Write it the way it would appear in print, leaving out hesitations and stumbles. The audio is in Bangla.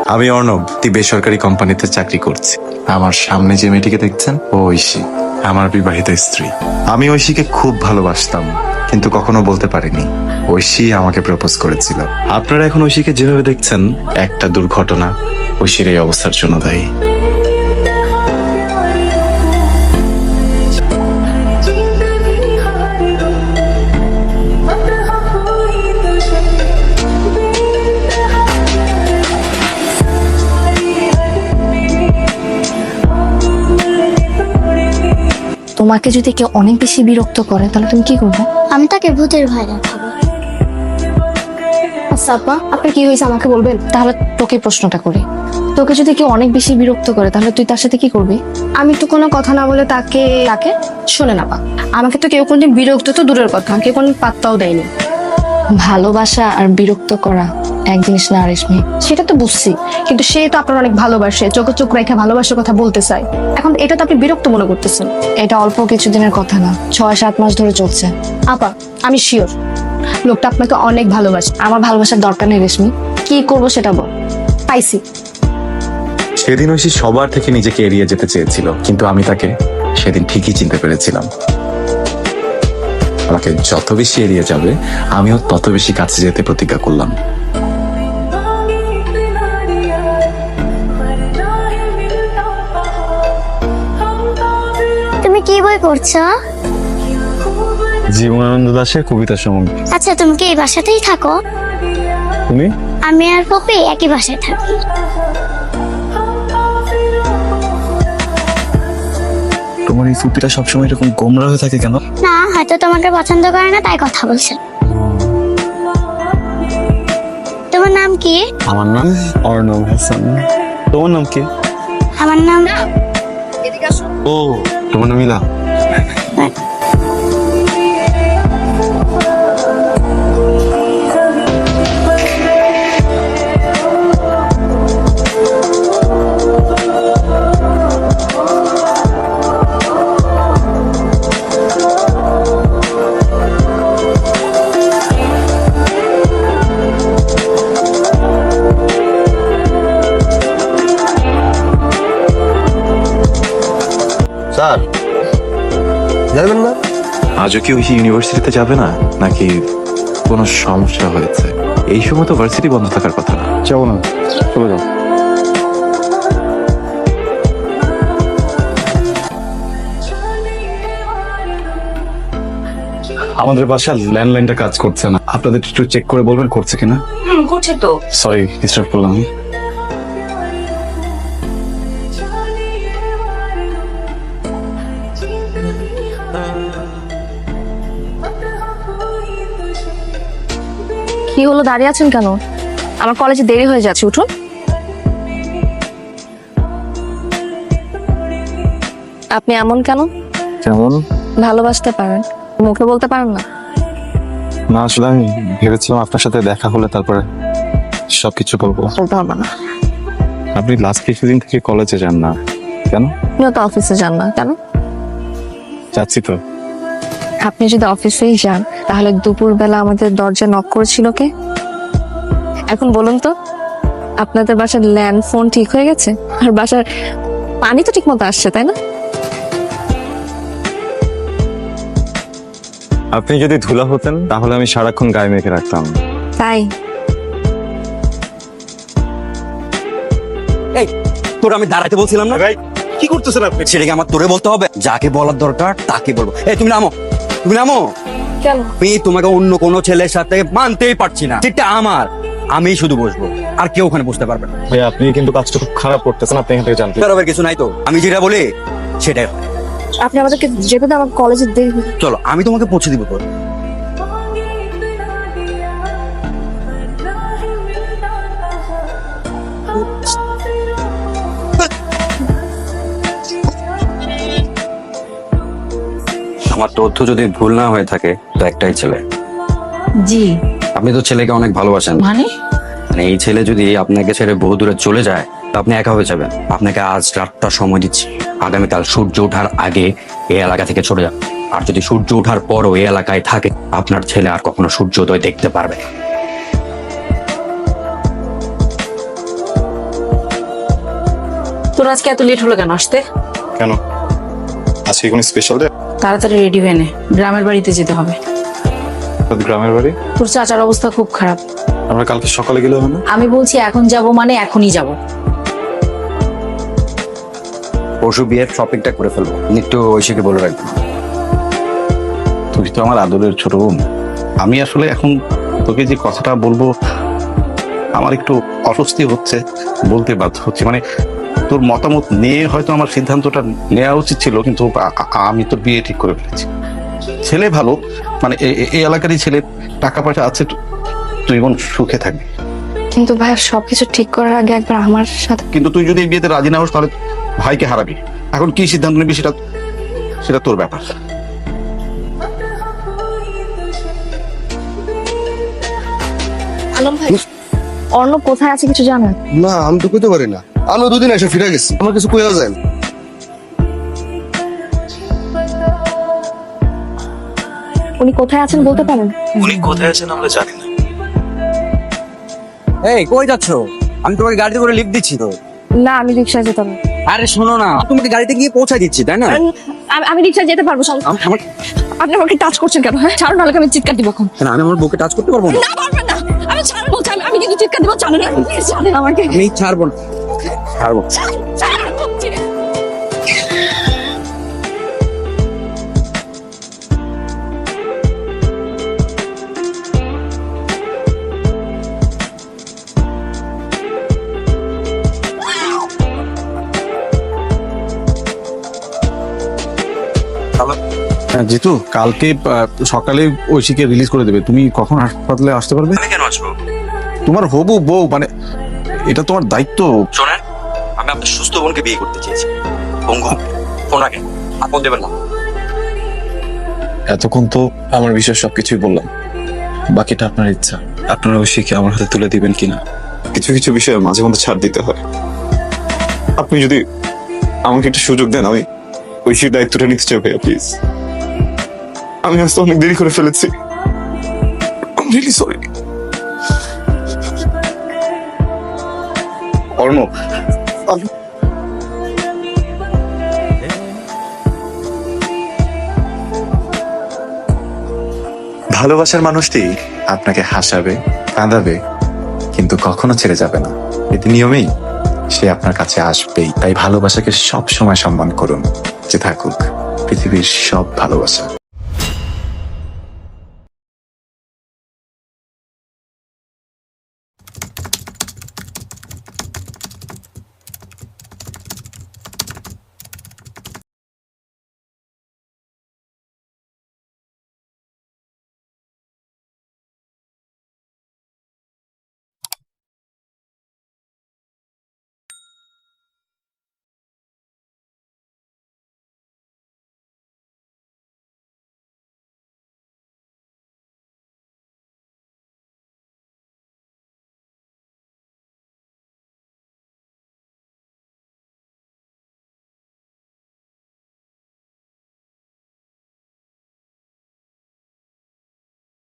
আমি অর্ণব, একটি বেসরকারি কোম্পানিতে চাকরি করছি। আমার সামনে যে মেয়েটিকে দেখছেন ও ঐশী, আমার বিবাহিত স্ত্রী। আমি ঐশীকে খুব ভালোবাসতাম, কিন্তু কখনো বলতে পারিনি। ঐশী আমাকে প্রপোজ করেছিল। আপনারা এখন ঐশীকে যেভাবে দেখছেন, একটা দুর্ঘটনা ঐশীর এই অবস্থার জন্য দায়ী। তোমাকে যদি কেউ অনেক বেশি বিরক্ত করে তাহলে তুমি কি করবে? আমি তাকে ভূতের ভয় দেখাবো। আচ্ছা আপা, আপনার কি হয়েছে আমাকে বলবেন? তাহলে তোকে প্রশ্নটা করি, তোকে যদি কেউ অনেক বেশি বিরক্ত করে তাহলে তুই তার সাথে কি করবি? আমি তো কোনো কথা না বলে তাকে শোনে না পা। আমাকে তো কেউ কোনদিন বিরক্ত তো দূরের কথা, কেউ কোনদিন পাত্তাও দেয়নি। ভালোবাসা আর বিরক্ত করা এক জিনিস না রেশমি। সেটা তো বুঝছি, কিন্তু সে তো আপনার অনেক ভালোবাসে, চোখে চোখ রেখে ভালোবাসার কথা বলতে চাই। এখন এটা তো আপনি বিরক্ত মনে করতেছেন। এটা অল্প কিছুদিনের কথা না, 6-7 মাস ধরে চলছে। আপা আমি শিওর লোকটা আপনাকে অনেক ভালোবাসে। আমার ভালোবাসার দরকার নেই রেশমি, কি করবো সেটা বল। পাইছি। সেদিন ঐশী সবার থেকে নিজেকে এড়িয়ে যেতে চেয়েছিল, কিন্তু আমি তাকে সেদিন ঠিকই চিনতে পেরেছিলাম। আমাকে যত বেশি এড়িয়ে যাবে, আমিও তত বেশি কাছে যেতে প্রতিজ্ঞা করলাম। তুমি কি বই পড়ছো? জীবনানন্দ দাশের কবিতা সমগ্র। আচ্ছা, তুমি কি এই বাসাতেই থাকো? তুমি? আমি আর পপি একই বাসায় থাকি। তোমার এই ফুপিটা সবসময় এরকম গোমরা হয়ে থাকে কেন? না, হয়তো তোমাকে পছন্দ করে না তাই কথা বলছে। তোমার নাম কি? আমার নাম অর্ণব হাসান। তোমার নাম কি? আমার নাম ও, তোমার নাম ইলা। স্যার যাবেন না? আজও কি ঐশী ইউনিভার্সিটিতে যাবে না, নাকি কোনো সমস্যা হয়েছে? এই সময় তো ভার্সিটি বন্ধ থাকার কথা না। যাবো না, চলে যাও। আমাদের বাসার ল্যান্ডলাইনটা কাজ করছে না, আপনাদের একটু চেক করে বলবেন করছে কিনা। করছে তো। সরি ডিস্টার্ব করলাম। কি হলো, দাঁড়িয়ে আছেন কেন? আমার কলেজে দেরি হয়ে যাচ্ছে, উঠুন। আপনি এমন কেন? কেমন? ভালোবাসতে পারেন, মুখে বলতে পারেন না? না, আসলে আমি ভেবেছিলাম আপনার সাথে দেখা হলে তারপরে সবকিছু বলবো। বলতে হবে না। আপনি লাস্ট কিছুদিন থেকে কলেজে যান না কেন? আপনিও তো অফিসে যান না কেন? যাচ্ছি তো। আপনি যদি অফিসেই যান তাহলে দুপুরবেলা আমাদের দরজা নক করেছিল কে? এখন বলুন তো, আপনাদের বাসার ল্যান্ড ফোন ঠিক হয়ে গেছে? আর বাসার পানি তো ঠিক মতো আসছে, তাই না? আপনি যদি ধুলা হতেন তাহলে আমি সারাক্ষণ গায়ে মেখে রাখতাম। তাই এই তোর আমি দাঁড়াতে বলছিলাম না? কি করতেছেন আপনি? সেটাকে আমার তোরে বলতে হবে? যাকে বলার দরকার তাকে বলবো। এই তুমি নামো, তুমি নামো। কেন? আমি তোমাকে অন্য কোনো ছেলের সাথে মানতেই পারছি না। সেটা আমার, আমি শুধু বসবো, আর কেউ ওখানে বসতে পারবে না। ভাই আপনি কিন্তু কাজটা খুব খারাপ করতেছেন, আপনি এখান থেকে জানতে। খারাপের কিছু নাই তো, আমি যেটা বলি সেটাই হয়। আপনি আমাদেরকে যেতে দেন, আমার কলেজে দেরি হয়ে- চলো আমি তোমাকে পৌঁছে দিব তোর। আমার তথ্য যদি ভুল না হয়ে থাকে তো একটাই ছেলে। জি আপনি তো ছেলেকে অনেক ভালোবাসেন। মানে মানে এই ছেলে যদি আপনাকে ছেড়ে বহু দূরে চলে যায় তা আপনি একা হয়ে যাবেন। আপনাকে আজ রাতটা সময় দিচ্ছি, আগামীকাল সূর্য ওঠার আগে এই এলাকা থেকে চলে যান। আর যদি সূর্য ওঠার পরও এই এলাকায় থাকে, আপনার ছেলে আর কখনো সূর্যোদয় দেখতে পারবে না। তোর আজকে এত লেট হলো কেন আসতে? কেন আজকে কোনো স্পেশাল ডে? তাড়াতাড়ি রেডি হয়ে নে, গ্রামের বাড়িতে যেতে হবে। গ্রামের বাড়ি? তোর চাচার অবস্থা খুব খারাপ। আমরা কালকে সকালে গেলে হবে না? আমি বলছি এখন যাব মানে এখনই যাব। পরশু বিয়ের শপিংটা করে ফেলবো, একটু ঐশীকে বলে রাখবো। তুই তো আমার আদরের ছোট বোন। আমি আসলে এখন তোকে যে কথাটা বলবো আমার একটু অস্বস্তি হচ্ছে, বলতে বাধ্য হচ্ছে। মানে তোর মতামত নিয়ে হয়তো আমার সিদ্ধান্তটা নেওয়া উচিত ছিল, কিন্তু আমি তো বিয়ে ঠিক করে ফেলেছি। ছেলে ভালো, মানে এই এলাকারই ছেলে, টাকা পয়সা আছে, তুই বোন সুখে থাকবি। কিন্তু ভাইয়া সবকিছু ঠিক করার আগে একবার আমার সাথে। কিন্তু তুই যদি এই বিয়েতে রাজি না হোস তাহলে ভাইকে হারাবি। এখন কি সিদ্ধান্ত নিবি সেটা সেটা তোর ব্যাপার। আলম ভাই, অর্ণব কোথায় আছে কিছু জানেন? না আমি তো কইতে পারি না। আমি দুদিন এসে ফিরে গেছি, আমার কিছু কইয়া যায় না। উনি কোথায় আছেন বলতে পারেন? উনি কোথায় আছেন আমরা জানি না। এই কই যাচ্ছ? আমি তোমাকে গাড়িতে করে লিফট দিচ্ছি তো। না, আমি রিক্সায় যেতাম। আরে শোনো না, তোমাকে গাড়িতে গিয়ে পৌঁছায় দিচ্ছি, তাই না? আমি রিক্সায় যেতে পারবো। আমার আপনি আমাকে টাচ করছেন কেন? হ্যাঁ, ছাড়ুন, নাহলে আমি চিৎকার দিব এখন। কেন, আমি আমার বুকে টাচ করতে পারবো না? না, পারবেন না। আমি ছাড়ুন বলছি, আমি কিন্তু চিৎকার দিব। জানেন না, জানেন আমাকে। আমি ছাড়বো না, ছাড়বো। ছাড়ুন বলছি। জিতু, কালকে সকালে ঐশীকে রিলিজ করে দেবে। তুমি কখন হাসপাতালে আসতে পারবে? আমি কেন আসবো? তোমার হবু বউ, মানে এটা তোমার দায়িত্ব। শোনেন, আমি আপনার সুস্থ বোনকে বিয়ে করতে চেয়েছি। বঙ্গু, ফোন রাখেন, আপন দেবেন না। এতক্ষণ তো আমার বিষয় সবকিছুই বললাম, বাকিটা আপনার ইচ্ছা। আপনারা ঐশীকে আমার হাতে তুলে দিবেন কিনা। কিছু কিছু বিষয়ে মাঝে মধ্যে ছাড় দিতে হয়। আপনি যদি আমাকে একটা সুযোগ দেন, আমি ঐশীর দায়িত্বটা নিতে চাই ভাইয়া, প্লিজ। আমি আজ তো অনেক দেরি করে ফেলেছি। I'm really sorry. অর্ণব, ভালোবাসার মানুষটি আপনাকে হাসাবে, কাঁদাবে, কিন্তু কখনো ছেড়ে যাবে না। এতে নিয়মেই সে আপনার কাছে আসবেই। তাই ভালোবাসাকে সব সময় সম্মান করুন, যে থাকুক পৃথিবীর সব ভালোবাসা।